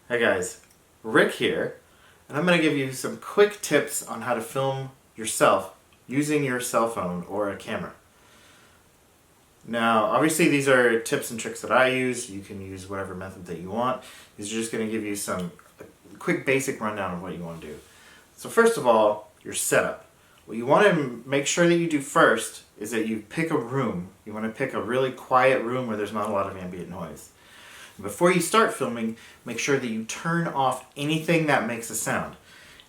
Hey guys, Rick here, and I'm going to give you some quick tips on how to film yourself using your cell phone or a camera. Now, obviously these are tips and tricks that I use. You can use whatever method that you want. These are just going to give you some quick basic rundown of what you want to do. So first of all, your setup. What you want to make sure that you do first is that you pick a room. You want to pick a really quiet room where there's not a lot of ambient noise. Before you start filming, make sure that you turn off anything that makes a sound.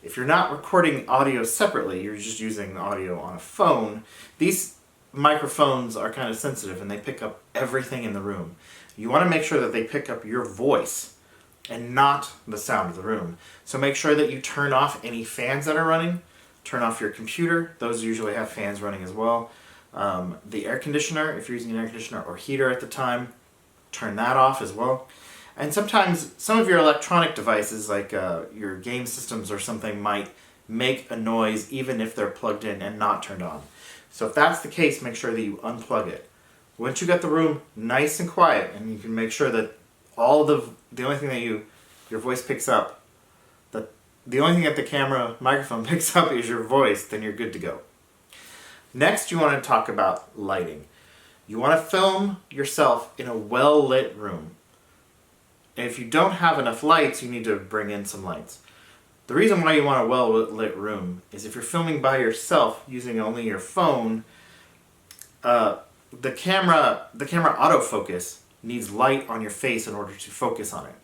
If you're not recording audio separately, you're just using audio on a phone, these microphones are kind of sensitive and they pick up everything in the room. You want to make sure that they pick up your voice and not the sound of the room. So make sure that you turn off any fans that are running, turn off your computer, those usually have fans running as well. The air conditioner, if you're using an air conditioner or heater at the time, turn that off as well. And sometimes some of your electronic devices like your game systems or something might make a noise even if they're plugged in and not turned on. So if that's the case, make sure that you unplug it. Once you get the room nice and quiet and you can make sure that the only thing that your voice picks up, the only thing that the camera microphone picks up is your voice, then you're good to go. Next, you want to talk about lighting. You want to film yourself in a well-lit room. And if you don't have enough lights, you need to bring in some lights. The reason why you want a well-lit room is if you're filming by yourself using only your phone, the camera autofocus needs light on your face in order to focus on it.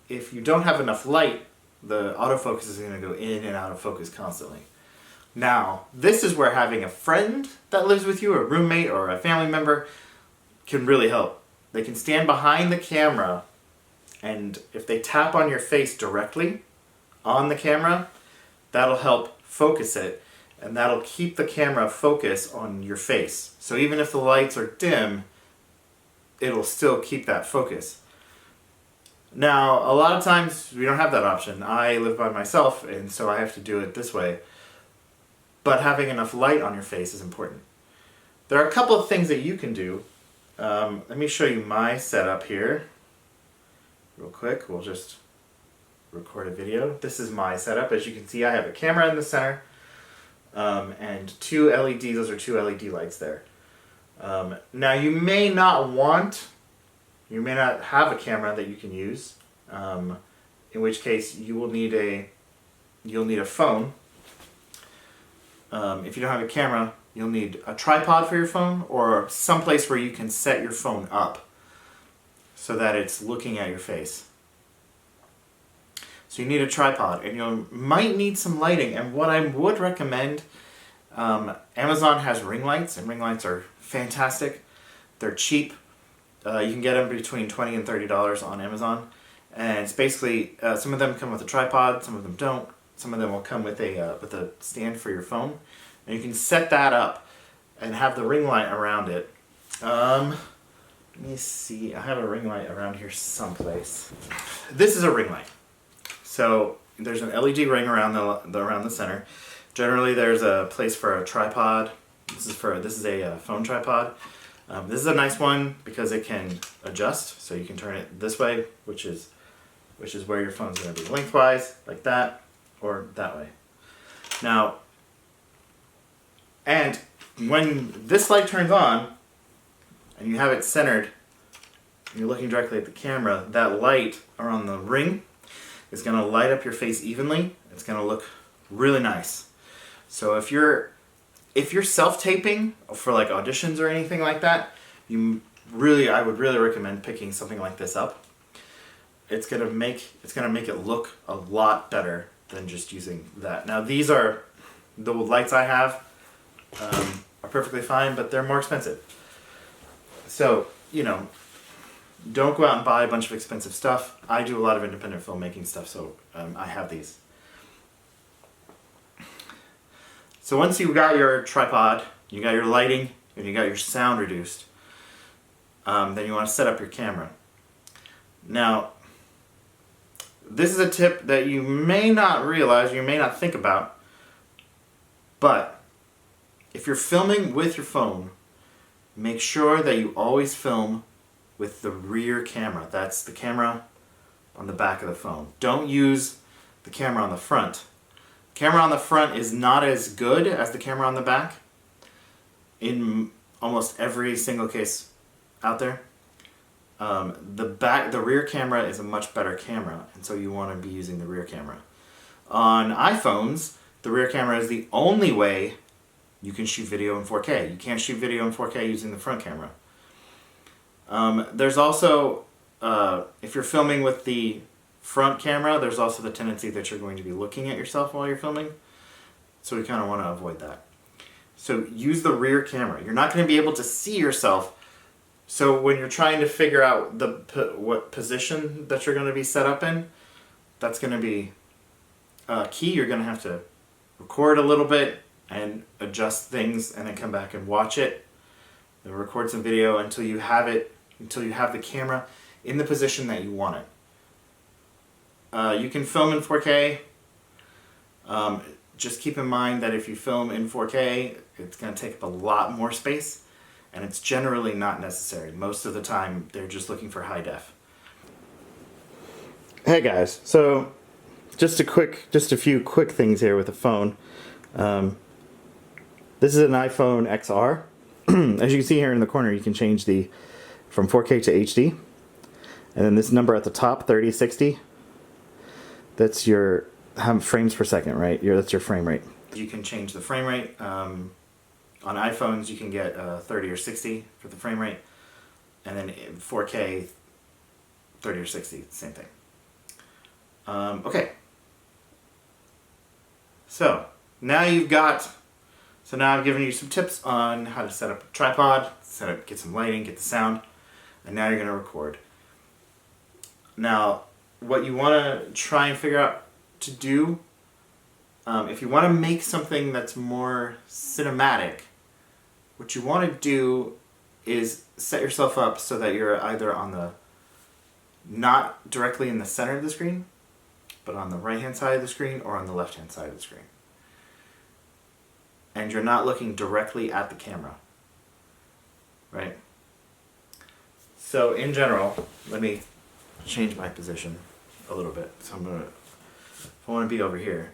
If you don't have enough light, the autofocus is going to go in and out of focus constantly. Now, this is where having a friend that lives with you, a roommate or a family member, can really help. They can stand behind the camera, and if they tap on your face directly on the camera, that'll help focus it, and that'll keep the camera focus on your face. So even if the lights are dim, it'll still keep that focus. Now, a lot of times we don't have that option. I live by myself, and so I have to do it this way. But having enough light on your face is important. There are a couple of things that you can do. Let me show you my setup here. Real quick, we'll just record a video. This is my setup. As you can see, I have a camera in the center and two LEDs. Those are two LED lights there. Now you may not have a camera that you can use, in which case you'll need a phone. If you don't have a camera, you'll need a tripod for your phone or someplace where you can set your phone up so that it's looking at your face. So you need a tripod, and you might need some lighting. And what I would recommend, Amazon has ring lights, and ring lights are fantastic. They're cheap. You can get them between $20 and $30 on Amazon. And it's basically, some of them come with a tripod, some of them don't. Some of them will come with a stand for your phone, and you can set that up and have the ring light around it. Let me see. I have a ring light around here someplace. This is a ring light. So there's an LED ring around the center. Generally, there's a place for a tripod. This is a phone tripod. This is a nice one because it can adjust, so you can turn it this way, which is where your phone's going to be lengthwise, like that. Or that way. Now, and when this light turns on, and you have it centered, and you're looking directly at the camera, that light around the ring is going to light up your face evenly. It's going to look really nice. So if you're self-taping for like auditions or anything like that, I would really recommend picking something like this up. It's gonna make it look a lot better than just using that. Now the lights I have are perfectly fine, but they're more expensive. So, don't go out and buy a bunch of expensive stuff. I do a lot of independent filmmaking stuff, so I have these. So once you've got your tripod, you got your lighting, and you got your sound reduced, then you want to set up your camera. Now, this is a tip that you may not realize, you may not think about, but if you're filming with your phone, make sure that you always film with the rear camera. That's the camera on the back of the phone. Don't use the camera on the front. Camera on the front is not as good as the camera on the back in almost every single case out there. The rear camera is a much better camera, and so you want to be using the rear camera. On iPhones, the rear camera is the only way you can shoot video in 4K. You can't shoot video in 4K using the front camera. There's also, if you're filming with the front camera, there's also the tendency that you're going to be looking at yourself while you're filming. So we kind of want to avoid that. So use the rear camera. You're not going to be able to see yourself. So when you're trying to figure out what position that you're going to be set up in, that's going to be key. You're going to have to record a little bit and adjust things and then come back and watch it. Then record some video until you have the camera in the position that you want it. You can film in 4K. Just keep in mind that if you film in 4K, it's going to take up a lot more space, and it's generally not necessary. Most of the time, they're just looking for high def. Hey guys, so just a few quick things here with the phone. This is an iPhone XR. As you can see here in the corner, you can change from 4K to HD. And then this number at the top, 3060, that's your frames per second, right? That's your frame rate. You can change the frame rate. On iPhones, you can get 30 or 60 for the frame rate. And then 4K, 30 or 60, same thing. Okay. So now I've given you some tips on how to set up a tripod, get some lighting, get the sound, and now you're going to record. Now, what you want to try and figure out to do, if you want to make something that's more cinematic, what you want to do is set yourself up so that you're either not directly in the center of the screen, but on the right-hand side of the screen or on the left-hand side of the screen. And you're not looking directly at the camera, right? So in general, let me change my position a little bit. So if I want to be over here.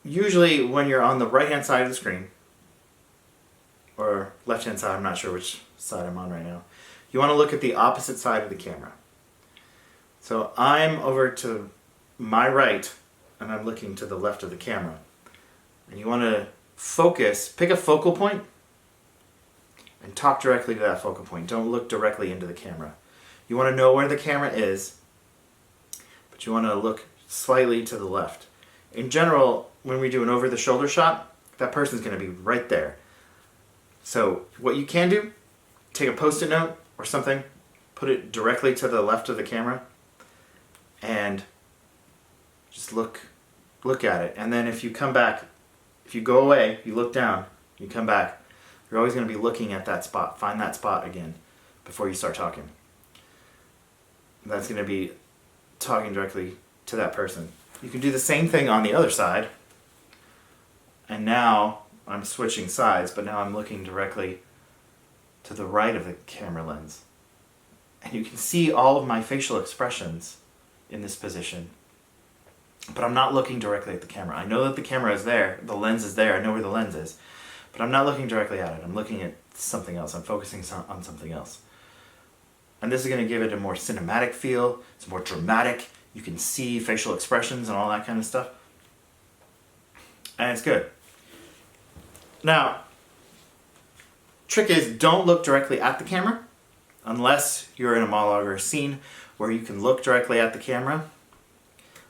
Usually when you're on the right-hand side of the screen, or left-hand side, I'm not sure which side I'm on right now, you want to look at the opposite side of the camera. So I'm over to my right, and I'm looking to the left of the camera. And you want to pick a focal point, and talk directly to that focal point. Don't look directly into the camera. You want to know where the camera is, but you want to look slightly to the left. In general, when we do an over-the-shoulder shot, that person's going to be right there. So what you can do, take a Post-it note or something, put it directly to the left of the camera, and just look at it. And then if you come back, if you go away, you look down, you come back, you're always going to be looking at that spot. Find that spot again before you start talking. That's going to be talking directly to that person. You can do the same thing on the other side. And now I'm switching sides, but now I'm looking directly to the right of the camera lens. And you can see all of my facial expressions in this position. But I'm not looking directly at the camera. I know that the camera is there, the lens is there, I know where the lens is. But I'm not looking directly at it. I'm looking at something else. I'm focusing on something else. And this is going to give it a more cinematic feel. It's more dramatic. You can see facial expressions and all that kind of stuff. And it's good. Now, trick is don't look directly at the camera unless you're in a monologue or a scene where you can look directly at the camera,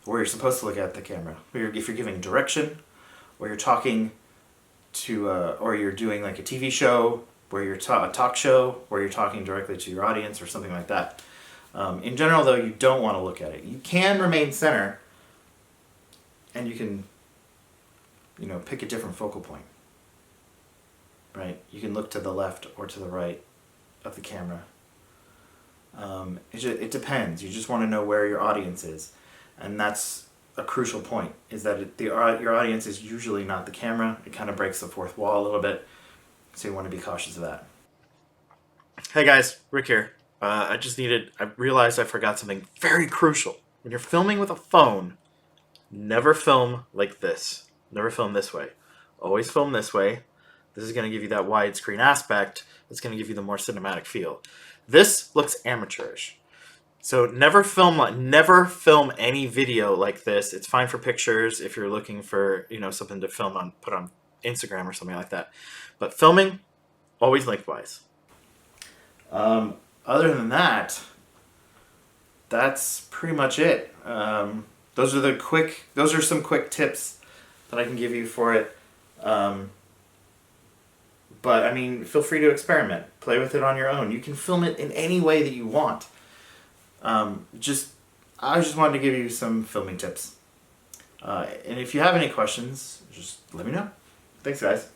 where you're supposed to look at the camera. If you're giving direction, or you're talking to, or you're doing like a TV show, where you're a talk show, where you're talking directly to your audience or something like that. In general, though, you don't want to look at it. You can remain center, and you can, pick a different focal point. Right? You can look to the left or to the right of the camera. It depends. You just want to know where your audience is, and that's a crucial point. Is that your audience is usually not the camera. It kind of breaks the fourth wall a little bit. So you want to be cautious of that. Hey guys, Rick here. I realized I forgot something very crucial. When you're filming with a phone, never film like this. Never film this way. Always film this way. This is going to give you that widescreen aspect. It's going to give you the more cinematic feel. This looks amateurish. So never film any video like this. It's fine for pictures if you're looking for, something to film on, put on Instagram or something like that. But filming, always lengthwise. Other than that, that's pretty much it. Those are some quick tips that I can give you for it. But I mean, feel free to experiment, play with it on your own. You can film it in any way that you want. I just wanted to give you some filming tips. And if you have any questions, just let me know. Thanks, guys.